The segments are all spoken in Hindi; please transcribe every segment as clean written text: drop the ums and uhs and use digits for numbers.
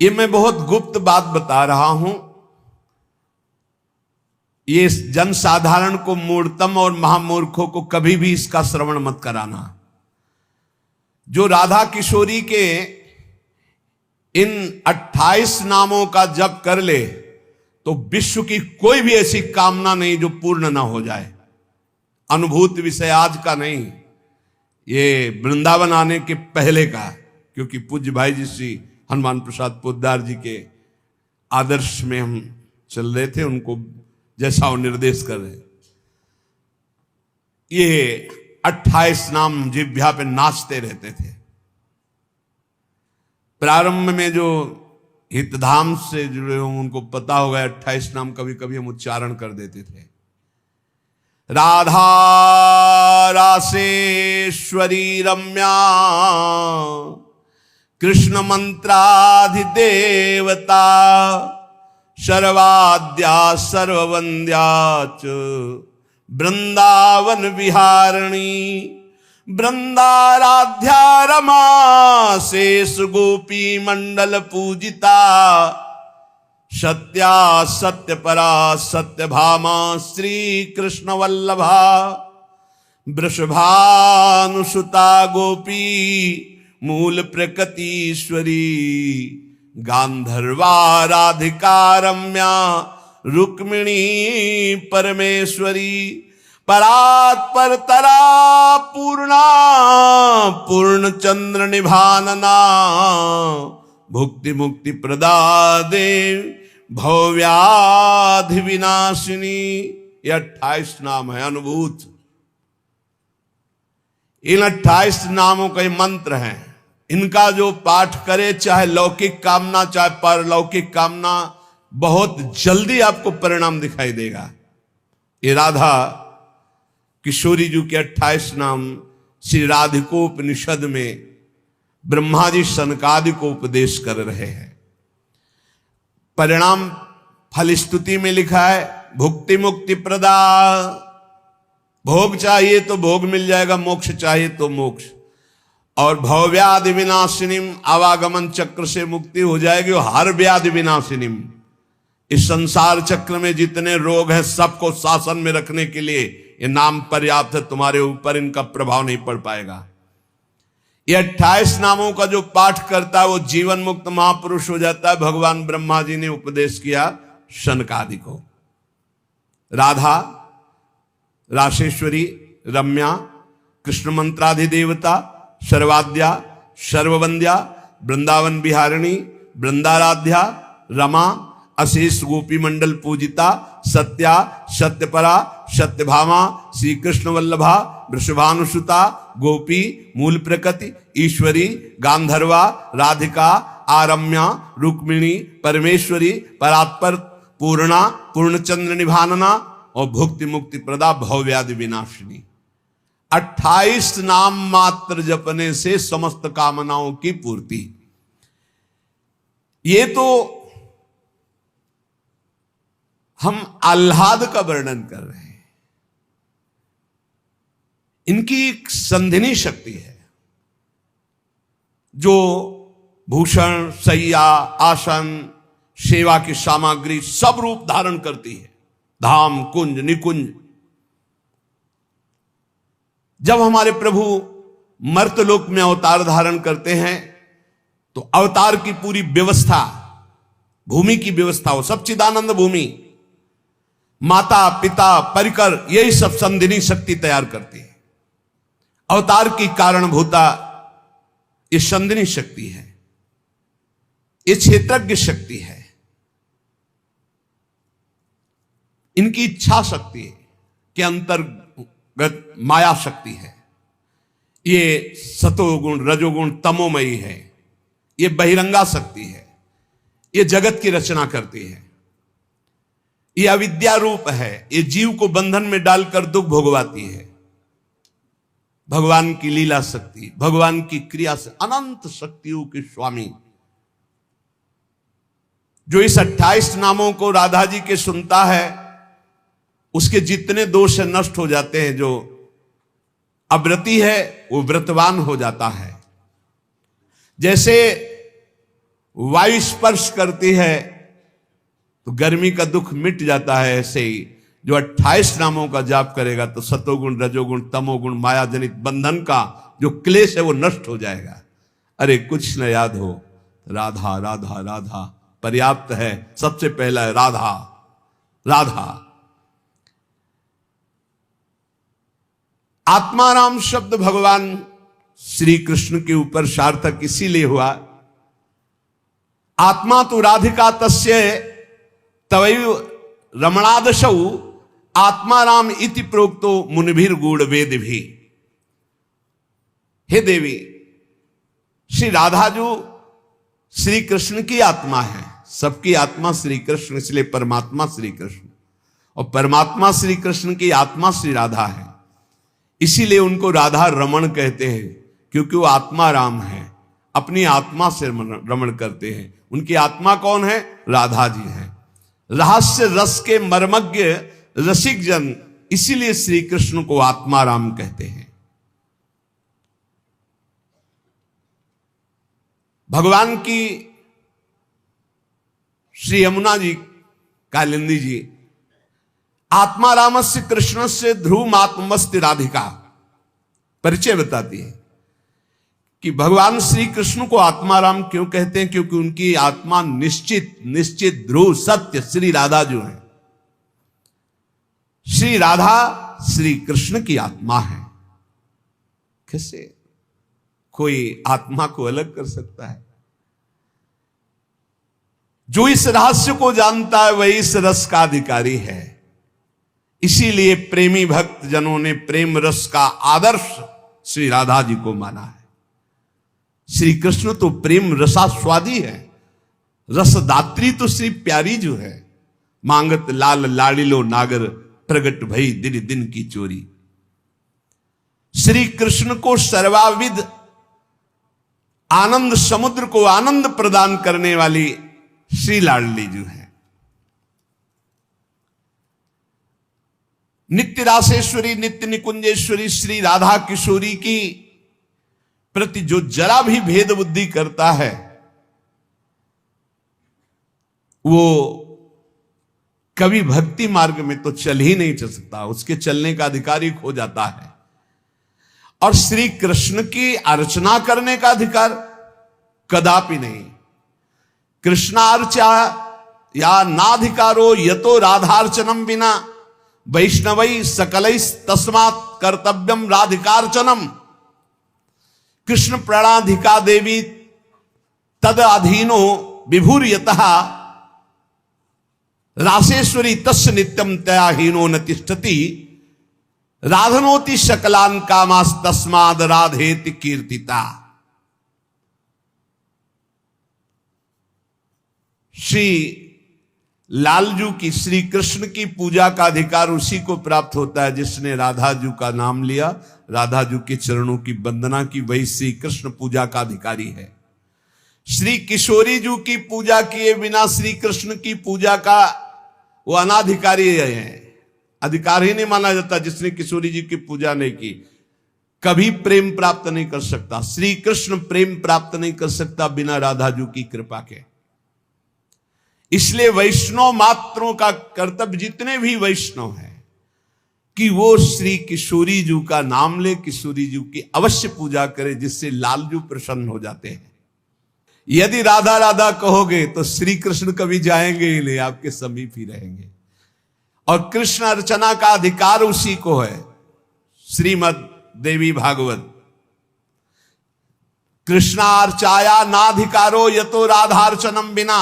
ये मैं बहुत गुप्त बात बता रहा हूं। ये जनसाधारण को, मूर्तम और महामूर्खों को कभी भी इसका श्रवण मत कराना। जो राधा किशोरी के इन 28 नामों का जप कर ले तो विश्व की कोई भी ऐसी कामना नहीं जो पूर्ण ना हो जाए। अनुभूत विषय आज का नहीं, ये वृंदावन आने के पहले का, क्योंकि पूज्य भाई जी श्री हनुमान प्रसाद पोद्दार जी के आदर्श में हम चल रहे थे, उनको जैसा वो निर्देश कर रहे। ये 28 नाम जिह्वा पे नाचते रहते थे। प्रारंभ में जो हितधाम से जुड़े हों उनको पता होगा 28 नाम कभी कभी हम उच्चारण कर देते थे। राधा रासेश्वरी रम्या कृष्ण मंत्राधिदेवता सर्वाद्या सर्ववंद्या च वृंदावन विहारिणी वृंदाराध्या रमा शेष गोपी मंडल पूजिता सत्या सत्यपरा सत्यभामा श्री कृष्ण वल्लभा वृषभानुसुता गोपी मूल प्रकृतीश्वरी गांधर्वा राधिका रम्या रुक्मिणी परमेश्वरी परात्परतरा पूर्णा पूर्णचंद्र निभानना भुक्ति मुक्ति प्रदा देव भव्याधि विनाशिनी। ये 28 नाम है अनुभूत। इन 28 नामों का मंत्र है। इनका जो पाठ करे, चाहे लौकिक कामना चाहे परलौकिक कामना, बहुत जल्दी आपको परिणाम दिखाई देगा। ये राधा किशोरी जी के 28 नाम श्री राधिकोपनिषद में ब्रह्मा जी सनकादि को उपदेश कर रहे हैं। परिणाम फलस्तुति में लिखा है भुक्ति मुक्ति प्रदा। भोग चाहिए तो भोग मिल जाएगा, मोक्ष चाहिए तो मोक्ष। और भवव्याधि विनाशिनीम, आवागमन चक्र से मुक्ति हो जाएगी। और हर व्याधि विनाशिनीम, इस संसार चक्र में जितने रोग हैं सबको शासन में रखने के लिए ये नाम पर्याप्त है। तुम्हारे ऊपर इनका प्रभाव नहीं पड़ पाएगा। ये 28 नामों का जो पाठ करता है वो जीवन मुक्त महापुरुष हो जाता है। भगवान ब्रह्मा जी ने उपदेश किया शनकादि को। राधा रासेश्वरी रम्या कृष्ण मंत्राधिदेवता सर्वाद्या सर्ववंद्या वृंदावन विहारिणी वृंदाराध्या रमा अशेष गोपी मंडल पूजिता सत्या सत्यपरा सत्यभामा श्री कृष्ण वल्लभा वृषभानुसुता गोपी मूल प्रकृति ईश्वरी गांधर्वा राधिका आरम्या रुक्मिणी परमेश्वरी परात्पर पूर्णा पूर्णचंद्र निभानना और भुक्ति मुक्ति प्रदा भवव्याधि विनाशिनी। 28 नाम मात्र जपने से समस्त कामनाओं की पूर्ति। ये तो हम आह्लाद का वर्णन कर रहे हैं। इनकी एक संधिनी शक्ति है जो भूषण शैया आसन सेवा की सामग्री सब रूप धारण करती है। धाम कुंज निकुंज। जब हमारे प्रभु मर्तलोक में अवतार धारण करते हैं तो अवतार की पूरी व्यवस्था, भूमि की व्यवस्था हो, सब चिदानंद भूमि, माता पिता परिकर, यही सब संधिनी शक्ति तैयार करती है। अवतार की कारणभूता ये संधिनी शक्ति है, ये क्षेत्रज्ञ शक्ति है, इनकी इच्छा शक्ति के अंतर्गत माया शक्ति है। ये सतोगुण रजोगुण तमोमयी है, ये बहिरंगा शक्ति है, ये जगत की रचना करती है। ये अविद्या रूप है, ये जीव को बंधन में डालकर दुख भोगवाती है। भगवान की लीला शक्ति, भगवान की क्रिया से अनंत शक्तियों के स्वामी जो इस 28 नामों को राधा जी के सुनता है, उसके जितने दोष नष्ट हो जाते हैं। जो अव्रती है वो व्रतवान हो जाता है। जैसे वायु स्पर्श करती है तो गर्मी का दुख मिट जाता है। ऐसे ही जो 28 नामों का जाप करेगा तो सतोगुण, रजोगुण, तमोगुण, माया जनित बंधन का जो क्लेश है वो नष्ट हो जाएगा। अरे कुछ न याद हो, राधा राधा राधा पर्याप्त है। सबसे पहला है राधा राधा। आत्माराम शब्द भगवान श्री कृष्ण के ऊपर सार्थक इसीलिए हुआ, आत्मा तो राधिका तस्य तवैव रमणादशौ आत्माराम इति प्रोक्तो मुनिभिर गूढ़ वेद भी। हे देवी, श्री राधा जो श्री कृष्ण की आत्मा है, सबकी आत्मा श्री कृष्ण, इसलिए परमात्मा श्री कृष्ण, और परमात्मा श्री कृष्ण की आत्मा श्री राधा है। इसीलिए उनको राधा रमण कहते हैं, क्योंकि वो आत्मा राम है, अपनी आत्मा से रमण करते हैं। उनकी आत्मा कौन है? राधा जी है। रहस्य रस के मर्मज्ञ रसिक जन, इसीलिए श्री कृष्ण को आत्मा राम कहते हैं। भगवान की श्री यमुना जी कालिंदी जी आत्मा रामस्य कृष्ण से ध्रुव आत्मस्ति राधिका परिचय बताती है कि भगवान श्री कृष्ण को आत्मा राम क्यों कहते हैं, क्योंकि उनकी आत्मा निश्चित ध्रुव सत्य श्री राधा जो है। श्री राधा श्री कृष्ण की आत्मा है। कैसे कोई आत्मा को अलग कर सकता है? जो इस रहस्य को जानता है वही इस रस का अधिकारी है। इसीलिए प्रेमी भक्त जनों ने प्रेम रस का आदर्श श्री राधा जी को माना है। श्री कृष्ण तो प्रेम रसास्वादी है, रसदात्री तो श्री प्यारी जो है। मांगत लाल लाड़िलो नागर, प्रगट भई दिन दिन की चोरी। श्री कृष्ण को सर्वाविद आनंद समुद्र को आनंद प्रदान करने वाली श्री लाडली जो है। नित्य रासेश्वरी, नित्य निकुंजेश्वरी श्री राधा किशोरी की प्रति जो जरा भी भेद बुद्धि करता है वो कभी भक्ति मार्ग में तो चल ही नहीं चल सकता, उसके चलने का अधिकार ही खो जाता है। और श्री कृष्ण की अर्चना करने का अधिकार कदापि नहीं। कृष्णार्चा या नाधिकारो यतो राधार्चनम बिना वैष्णवै सकलै तस्मात् कर्तव्यम राधिकार्चनम। कृष्ण प्रणाधिका देवी तद अधीनो विभूर्यतः रासेश्वरी तस्य नित्यम तयाहीनो न तिष्ठति राधनोति शकलान कामास तस्माद राधेति कीर्तिता। श्री लालजू की, श्री कृष्ण की पूजा का अधिकार उसी को प्राप्त होता है जिसने राधा जू का नाम लिया, राधा जू के चरणों की वंदना की, वही श्री कृष्ण पूजा का अधिकारी है। श्री किशोरी जू की पूजा किए बिना श्री कृष्ण की पूजा का वो अनाधिकारी है, अधिकार ही नहीं माना जाता। जिसने किशोरी जी की पूजा नहीं की कभी प्रेम प्राप्त नहीं कर सकता। श्री कृष्ण प्रेम प्राप्त नहीं कर सकता बिना राधा जू की कृपा के। इसलिए वैष्णव मात्रों का कर्तव्य, जितने भी वैष्णव हैं, कि वो श्री किशोरी जू का नाम ले, किशोरी जू की अवश्य पूजा करे, जिससे लालजू प्रसन्न हो जाते हैं। यदि राधा राधा कहोगे तो श्री कृष्ण कभी जाएंगे ही नहीं, आपके समीप ही रहेंगे। और कृष्ण अर्चना का अधिकार उसी को है। श्रीमद देवी भागवत, कृष्णार्चाया नाधिकारो यतो राधार्चनम बिना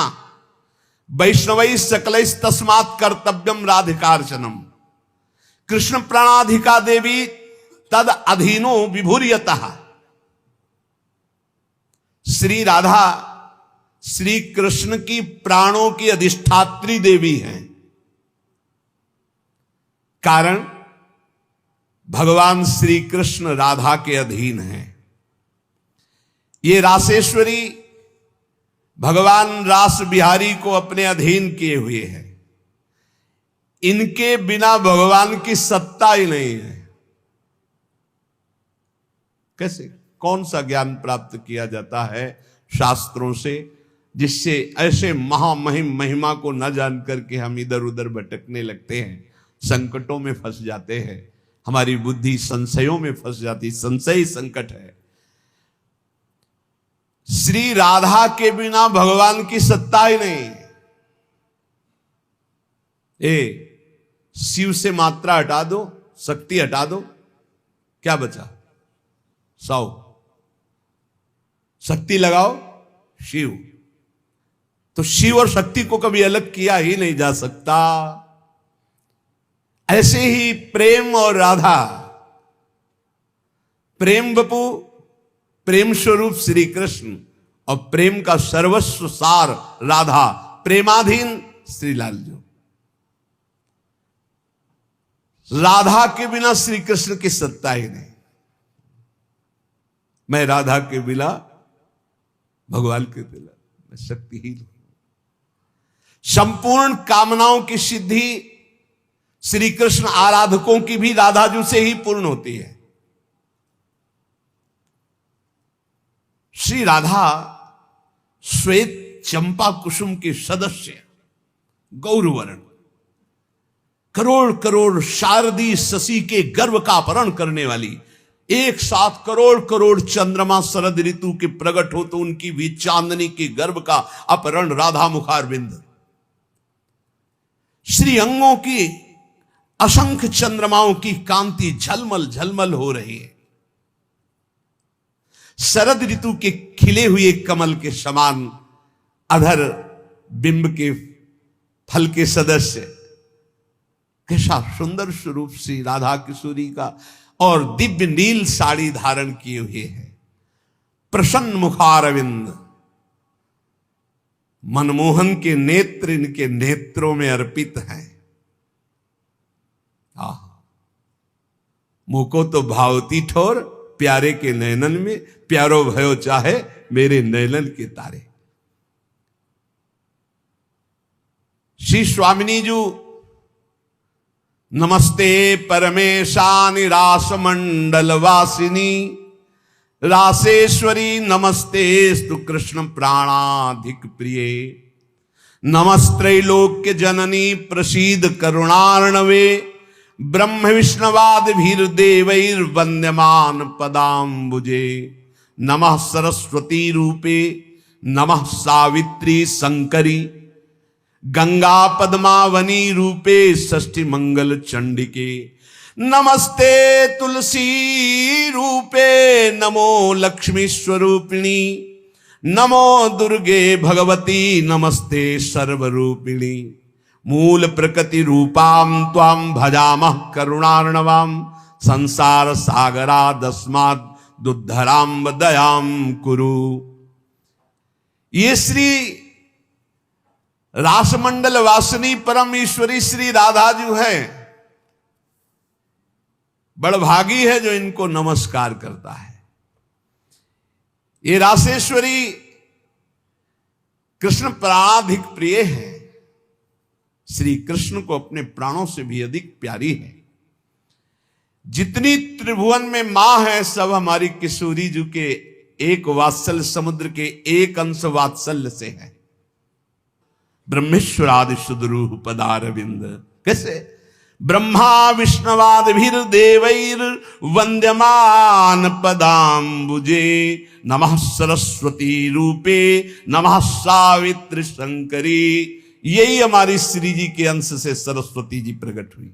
वैष्णवै सकलै तस्मात् कर्तव्यम राधिकार्चनम। कृष्ण प्रणाधिका देवी तद अधीनो विभूर्यतः। श्री राधा श्री कृष्ण की प्राणों की अधिष्ठात्री देवी हैं। कारण भगवान श्री कृष्ण राधा के अधीन हैं। ये रासेश्वरी भगवान रास बिहारी को अपने अधीन किए हुए हैं। इनके बिना भगवान की सत्ता ही नहीं है। कैसे, कौन सा ज्ञान प्राप्त किया जाता है शास्त्रों से? जिससे ऐसे महामहिम महिमा को न जान करके हम इधर उधर भटकने लगते हैं, संकटों में फंस जाते हैं, हमारी बुद्धि संशयों में फंस जाती। संशय संकट है। श्री राधा के बिना भगवान की सत्ता ही नहीं। शिव से मात्रा हटा दो, शक्ति हटा दो, क्या बचा? 100। शक्ति लगाओ शिव। तो शिव और शक्ति को कभी अलग किया ही नहीं जा सकता। ऐसे ही प्रेम और राधा, प्रेम बपू, प्रेम स्वरूप श्री कृष्ण और प्रेम का सर्वस्व सार राधा, प्रेमाधीन श्री लालजू। राधा के बिना श्री कृष्ण की सत्ता ही नहीं। मैं राधा के बिना भगवान के बिना मैं शक्तिहीन हूं। संपूर्ण कामनाओं की सिद्धि श्री कृष्ण आराधकों की भी राधाजू से ही पूर्ण होती है। श्री राधा श्वेत चंपा कुसुम के सदस्य, गौरवर्ण, करोड़ करोड़ शारदी शशि के गर्भ का अपहरण करने वाली, एक साथ करोड़ करोड़ चंद्रमा शरद ऋतु के प्रकट हो तो उनकी भी चांदनी के गर्भ का अपहरण राधा मुखारविंद। श्री अंगों की असंख्य चंद्रमाओं की कांति झलमल झलमल हो रही है। शरद ऋतु के खिले हुए कमल के समान अधर बिंब के फल के सदस्य, कैसा सुंदर स्वरूप श्री राधा किशोरी का। और दिव्य नील साड़ी धारण किए हुए है, प्रसन्न मुखारविंद, मनमोहन के नेत्र इनके नेत्रों में अर्पित हैं। मुको तो भावती ठोर, प्यारे के नयनन में, प्यारो भयो चाहे मेरे नयनन के तारे। श्री स्वामिनी जी, नमस्ते परमेशानि रास मंडल वासिनी, रासेश्वरी नमस्ते स्तु कृष्ण प्राणाधिक प्रिये, नमस्त्रैलोक्य जननी प्रसीद करुणार्णवे, ब्रह्म विष्णवाद भीर देवैर वंद्यमान पदाम्बुजे, नमः सरस्वती रूपे नमः सावित्री शंकरी, गंगा पद्मावनी रूपे षष्ठी मंगल चंडिके, नमस्ते तुलसी रूपे नमो लक्ष्मी स्वरूपिणी, नमो दुर्गे भगवती नमस्ते सर्वरूपिणी, मूल प्रकृति रूपाम त्वाम भजामः करुणार्णवाम, संसार सागरादस्माद् दुद्धराम दयाम कुरु। ये श्री रासमंडल वासिनी परम ईश्वरी श्री राधा जी है। बड़भागी है जो इनको नमस्कार करता है। ये रासेश्वरी कृष्ण प्राणाधिक प्रिय है, श्री कृष्ण को अपने प्राणों से भी अधिक प्यारी है। जितनी त्रिभुवन में मां है सब हमारी किशोरी जी के एक वात्सल्य समुद्र के एक अंश वात्सल्य से है। ब्रह्मेश्वरादि सुदरूह पदारविंद, कैसे? ब्रह्मा विष्णवादिभिर देवैर वंद्यमान पदाम्बुजे, नमः सरस्वती रूपे नमः सावित्री शंकरी। यही हमारी श्री जी के अंश से सरस्वती जी प्रकट हुई,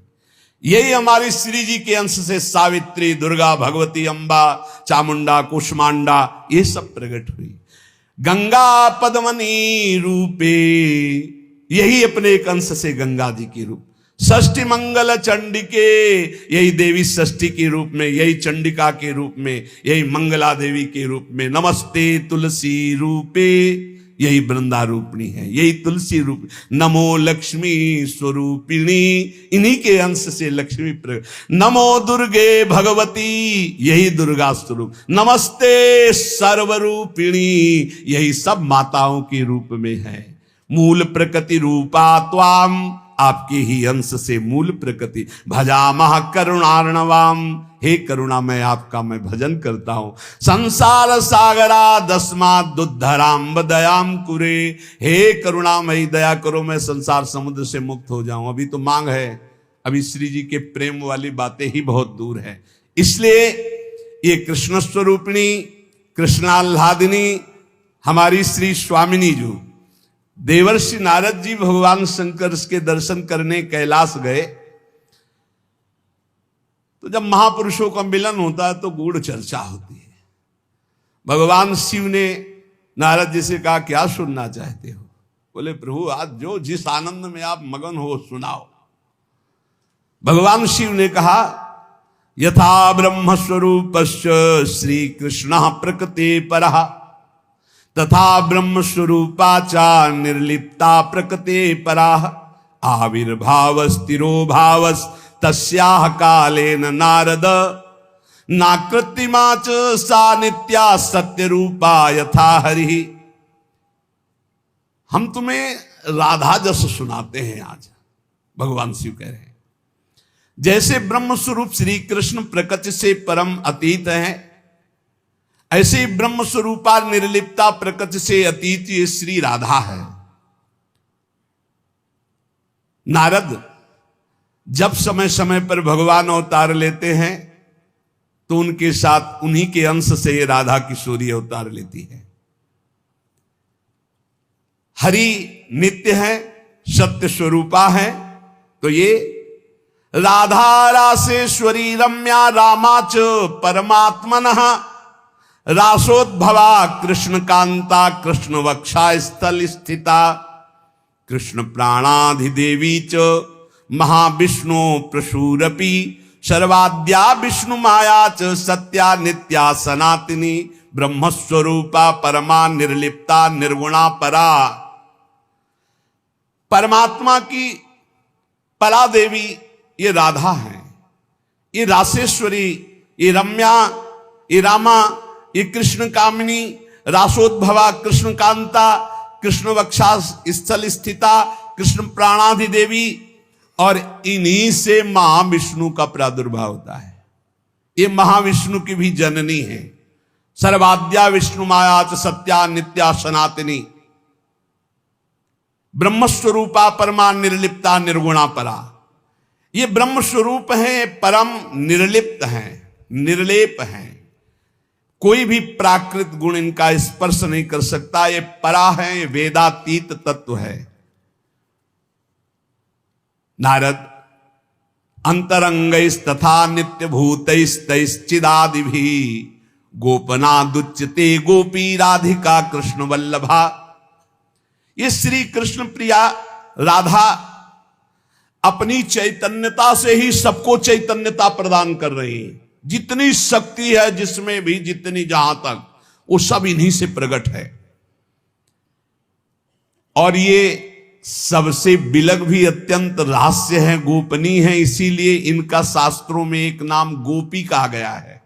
यही हमारी श्री जी के अंश से सावित्री, दुर्गा, भगवती, अंबा, चामुंडा, कुष्मांडा, ये सब प्रकट हुई। गंगा पद्मनी रूपे, यही अपने एक अंश से गंगा जी की रूप। षष्ठी मंगल चंडिके, यही देवी षष्ठी के रूप में, यही चंडिका के रूप में, यही मंगला देवी के रूप में। नमस्ते तुलसी रूपे, यही वृंदा रूपिणी है, यही तुलसी रूप। नमो लक्ष्मी स्वरूपिणी, इन्हीं के अंश से लक्ष्मी प्रकट। नमो दुर्गे भगवती, यही दुर्गा स्वरूप। नमस्ते सर्वरूपिणी, यही सब माताओं के रूप में है। मूल प्रकृति रूपा त्वाम आपके ही अंश से मूल प्रकृति। भजामह करुणार्णवाम, हे करुणामय आपका मैं भजन करता हूं। संसार सागरा दस्मात् दुद्धराम दयाम कुरे, हे करुणामयी दया करो मैं संसार समुद्र से मुक्त हो जाऊं। अभी तो मांग है, अभी श्री जी के प्रेम वाली बातें ही बहुत दूर है। इसलिए ये कृष्ण स्वरूपिणी कृष्णाल्हादिनी हमारी श्री स्वामिनी जो देवर्षि नारद जी भगवान शंकर के दर्शन करने कैलाश गए, तो जब महापुरुषों का मिलन होता है तो गूढ़ चर्चा होती है। भगवान शिव ने नारद जी से कहा क्या सुनना चाहते हो? बोले प्रभु आज जो जिस आनंद में आप मगन हो सुनाओ। भगवान शिव ने कहा यथा ब्रह्म स्वरूपस्य श्री कृष्ण प्रकृति परः तथा ब्रह्म स्वरूपा चा निर्लिप्ता प्रकृति पराः आविर्भाव स्थिरो भावस तस्याह कालेन नारद नाकृतिमा च सा नित्या सत्य रूपा यथा हरि। हम तुम्हें राधा जस सुनाते हैं आज। भगवान शिव कह रहे हैं जैसे ब्रह्म स्वरूप श्री कृष्ण प्रकृति से परम अतीत है, ऐसे ही ब्रह्म स्वरूपा निर्लिप्ता प्रकृति से अतीत ये श्री राधा है। नारद जब समय समय पर भगवान अवतार लेते हैं तो उनके साथ उन्हीं के अंश से ये राधा किशोरी अवतार लेती है। हरि नित्य है, सत्य स्वरूपा है, तो ये राधा रासेश्वरी रम्या रामाच परमात्मनः रासोद्भवा कृष्ण कांता कृष्ण वक्षा स्थल स्थिता कृष्ण प्राणाधिदेवी च महाविष्णु प्रसूरपि सर्वाद्या विष्णु माया च सत्या नित्या सनातनी ब्रह्मस्वरूपा परमा निर्लिप्ता निर्गुणा परा। परमात्मा की परा देवी ये राधा है, ये रासेश्वरी, ये रम्या, ये रामा, ये कृष्ण कामिनी, रासोद्भवा कृष्ण कांता कृष्ण वक्षा स्थल स्थिता कृष्ण प्राणाधि देवी, और इन्हीं से महाविष्णु का प्रादुर्भाव होता है। ये महाविष्णु की भी जननी है। सर्वाद्या विष्णु माया च सत्या नित्या सनातनी ब्रह्मस्वरूपा परमा निर्लिप्ता निर्गुणा परा। ये ब्रह्म स्वरूप है, परम निर्लिप्त हैं, निर्लेप हैं, कोई भी प्राकृत गुण इनका स्पर्श नहीं कर सकता। ये परा है, ये वेदातीत तत्व है। नारद अंतरंगैस्तथा नित्य भूतैस्तैश्चिदादिभिः गोपनादुच्यते गोपी राधिका कृष्ण वल्लभा। ये श्री कृष्ण प्रिया राधा अपनी चैतन्यता से ही सबको चैतन्यता प्रदान कर रही है। जितनी शक्ति है जिसमें भी, जितनी जहां तक, वो सब इन्हीं से प्रकट है। और ये सबसे विलग भी अत्यंत रहस्य है, गोपनीय है, इसीलिए इनका शास्त्रों में एक नाम गोपी कहा गया है।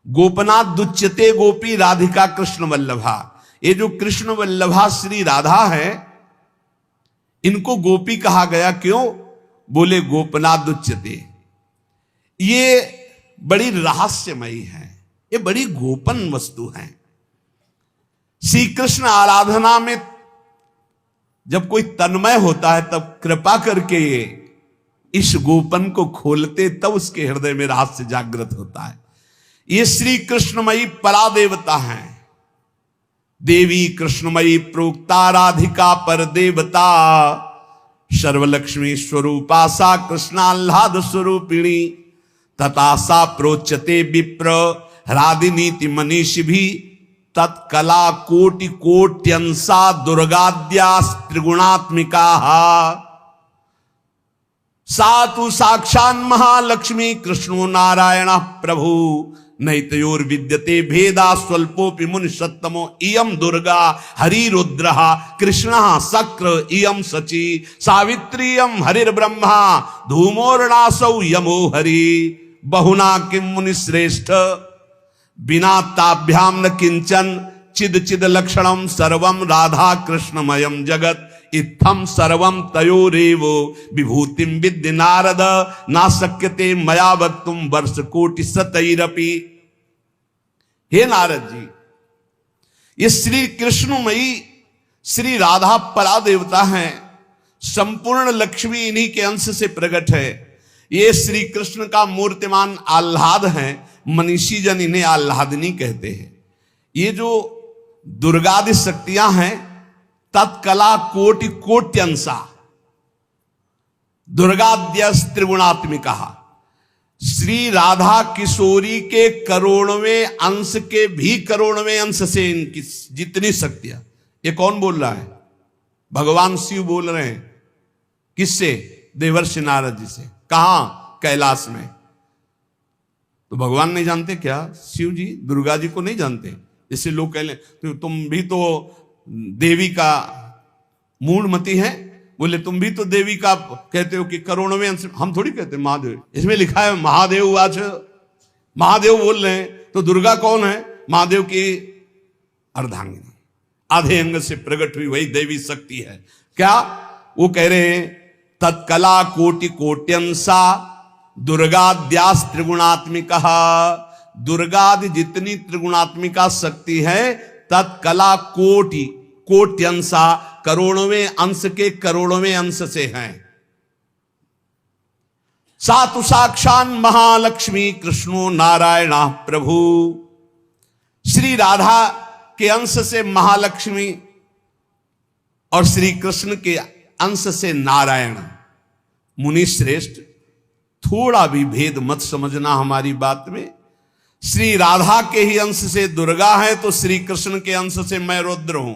गोपनाथ दुच्यते गोपी राधिका कृष्ण वल्लभा। ये जो कृष्ण वल्लभा श्री राधा है, इनको गोपी कहा गया। क्यों? बोले गोपनाथ दुच्यते, ये बड़ी रहस्यमयी है, ये बड़ी गोपन वस्तु है। श्री कृष्ण आराधना में जब कोई तन्मय होता है तब कृपा करके इस गोपन को खोलते, तब उसके हृदय में रहस्य जागृत होता है। ये श्री कृष्णमयी परा देवता है। देवी कृष्णमयी प्रोक्ता राधिका पर देवता सर्वलक्ष्मी स्वरूपा सा कृष्णाल्लाद स्वरूपिणी तथा सा प्रोच्यते विप्र ह्रादिनीति मनीषि भी तत्कला कोटि कोट्यंसा दुर्गाद्या त्रिगुणात्मिका सातु साक्षान् महालक्ष्मी कृष्णो नारायण प्रभु नैतयोर विद्यते भेदा स्वल्पोपि मुनि सत्तमो इयम दुर्गा हरिरुद्रः कृष्णः शक्र इयम सची सावित्रीयम हरिर्ब्रह्मा धूमोर्णासौ यमो हरि बहुना किम मुनि श्रेष्ठ बिना ताभ्याम न किंचन चिद चिद लक्षणम सर्वम राधा कृष्णमयम जगत। इत्थम सर्वम तयोरेवो विभूतिम विद्य नारद ना शक्यते मया वक्तुम वर्ष कोटि शतैरपि। हे नारद जी, ये श्री कृष्णमयी श्री राधा परा देवता हैं, संपूर्ण लक्ष्मी इन्हीं के अंश से प्रकट है। ये श्री कृष्ण का मूर्तिमान आह्लाद है, मनीषी जन इन्हें आह्लादनी कहते हैं। ये जो दुर्गादि शक्तियां हैं तत्कला कोटि कोट्यंसा दुर्गाद्यस त्रिगुणात्मिका, श्री राधा किशोरी के करोड़वें अंश के भी करोड़वें अंश से इनकी जितनी शक्तियां। ये कौन बोल रहा है? भगवान शिव बोल रहे हैं। किससे? देवर्षि नारद जी से। कहां? कैलाश में। तो भगवान नहीं जानते क्या? शिव जी दुर्गा जी को नहीं जानते? जैसे लोग कह लें तो तुम भी तो देवी का मूढ़मती है, बोले तुम भी तो देवी का कहते हो कि करोड़वें अंश। हम थोड़ी कहते महादेव, इसमें लिखा है महादेव आज, महादेव बोल रहे हैं। तो दुर्गा कौन है? महादेव की अर्धांगिनी, आधे अंग से प्रकट हुई वही देवी शक्ति है। क्या वो कह रहे हैं? तत्कला कोटि कोट्यंसा दुर्गाद्यास त्रिगुणात्मिका, दुर्गादि जितनी त्रिगुणात्मिका शक्ति है तत्कला कोटि कोट्यंसा, करोड़वें अंश के करोड़वें अंश से हैं। सातु साक्षान महालक्ष्मी कृष्णो नारायण प्रभु। श्री राधा के अंश से महालक्ष्मी और श्री कृष्ण के अंश से नारायण। मुनि श्रेष्ठ, थोड़ा भी भेद मत समझना हमारी बात में। श्री राधा के ही अंश से दुर्गा है तो श्री कृष्ण के अंश से मैं रुद्र हूं।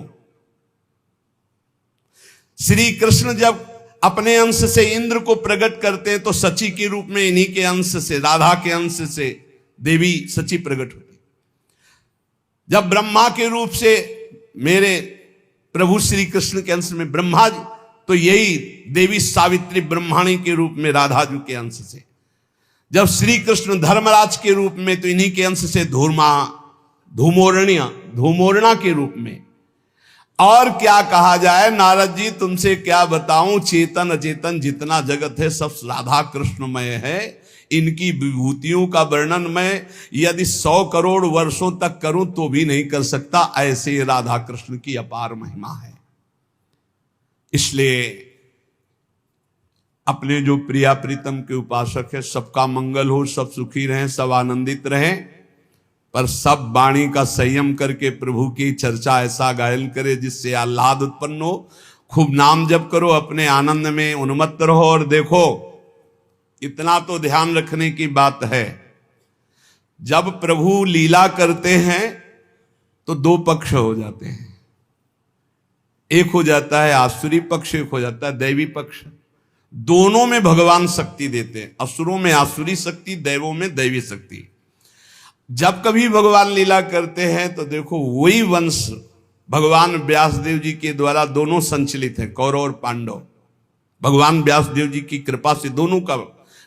श्री कृष्ण जब अपने अंश से इंद्र को प्रकट करते हैं तो सची के रूप में इन्हीं के अंश से, राधा के अंश से देवी सची प्रकट होती। जब ब्रह्मा के रूप से मेरे प्रभु श्री कृष्ण के अंश में ब्रह्मा जी, तो यही देवी सावित्री ब्रह्माणी के रूप में राधा जी के अंश से। जब श्री कृष्ण धर्मराज के रूप में तो इन्हीं के अंश से धूमोरणा के रूप में। और क्या कहा जाए नारद जी, तुमसे क्या बताऊं, चेतन अचेतन जितना जगत है सब राधा कृष्णमय है। इनकी विभूतियों का वर्णन मैं यदि 100 करोड़ वर्षों तक करूं तो भी नहीं कर सकता, ऐसे राधा कृष्ण की अपार महिमा है। इसलिए अपने जो प्रिया प्रीतम के उपासक है, सबका मंगल हो, सब सुखी रहें, सब आनंदित रहें, पर सब वाणी का संयम करके प्रभु की चर्चा ऐसा गायन करे जिससे आह्लाद उत्पन्न हो। खूब नाम जप करो, अपने आनंद में उन्मत्त रहो। और देखो, इतना तो ध्यान रखने की बात है, जब प्रभु लीला करते हैं तो 2 पक्ष हो जाते हैं। एक हो जाता है आसुरी पक्ष, एक हो जाता है दैवी पक्ष। दोनों में भगवान शक्ति देते हैं, असुरों में आसुरी शक्ति, दैवों में दैवी शक्ति। जब कभी भगवान लीला करते हैं तो देखो वही वंश भगवान व्यासदेव जी के द्वारा दोनों संचलित हैं, कौरव और पांडव। भगवान व्यासदेव जी की कृपा से दोनों का,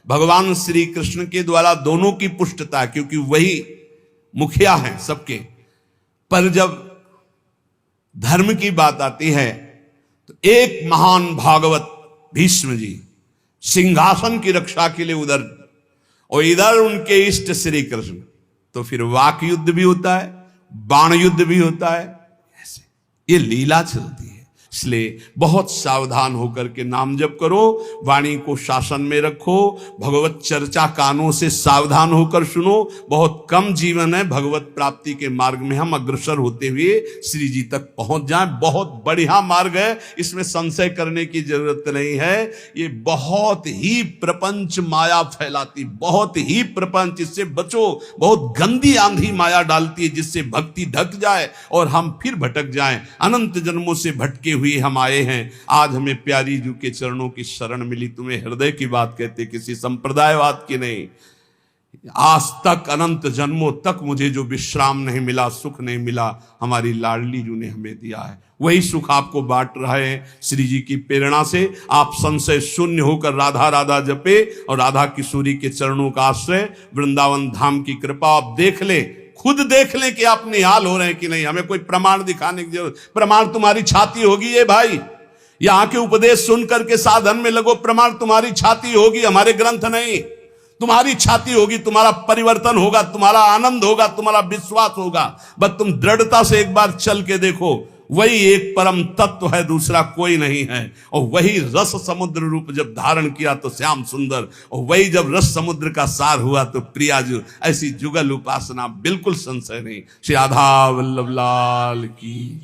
भगवान श्री कृष्ण के द्वारा दोनों की पुष्टता, क्योंकि वही मुखिया हैं सबके। पर जब धर्म की बात आती है तो एक महान भागवत भीष्म जी सिंहासन की रक्षा के लिए उधर, और इधर उनके इष्ट श्री कृष्ण। तो फिर वाक युद्ध भी होता है, बाण युद्ध भी होता है, ऐसे ये लीला चलती है। इसलिए बहुत सावधान होकर के नाम जप करो, वाणी को शासन में रखो, भगवत चर्चा कानों से सावधान होकर सुनो। बहुत कम जीवन है, भगवत प्राप्ति के मार्ग में हम अग्रसर होते हुए श्री जी तक पहुंच जाएं। बहुत बढ़िया मार्ग है, इसमें संशय करने की जरूरत नहीं है। ये बहुत ही प्रपंच माया फैलाती, बहुत ही प्रपंच, इससे बचो। बहुत गंदी आंधी माया डालती है जिससे भक्ति ढक जाए और हम फिर भटक जाएं। अनंत जन्मों से भटके हुए हम आए हैं, आज हमें प्यारी जी के चरणों की शरण मिली। तुम्हें हृदय की बात कहते, किसी संप्रदायवाद की नहीं। आज तक अनंत जन्मों तक मुझे जो विश्राम नहीं मिला, सुख नहीं मिला, हमारी लाडली जी ने हमें दिया है। वही सुख आपको बांट रहे हैं श्री जी की प्रेरणा से। आप संशय शून्य होकर राधा राधा जपे और राधा किशोरी के चरणों का आश्रय, वृंदावन धाम की कृपा आप देख लें, खुद देख लें कि आप निहाल हो रहे हैं कि नहीं। हमें कोई प्रमाण दिखाने की जरूरत, प्रमाण तुम्हारी छाती होगी ये भाई, यहां के उपदेश सुन करके साधन में लगो, प्रमाण तुम्हारी छाती होगी, हमारे ग्रंथ नहीं। तुम्हारी छाती होगी, तुम्हारा परिवर्तन होगा, तुम्हारा आनंद होगा, तुम्हारा विश्वास होगा। बस तुम दृढ़ता से एक बार चल के देखो, वही एक परम तत्व है, दूसरा कोई नहीं है। और वही रस समुद्र रूप जब धारण किया तो श्याम सुंदर, और वही जब रस समुद्र का सार हुआ तो प्रियाजु। ऐसी जुगल उपासना बिल्कुल संशय नहीं। श्री राधा वल्लभ लाल की।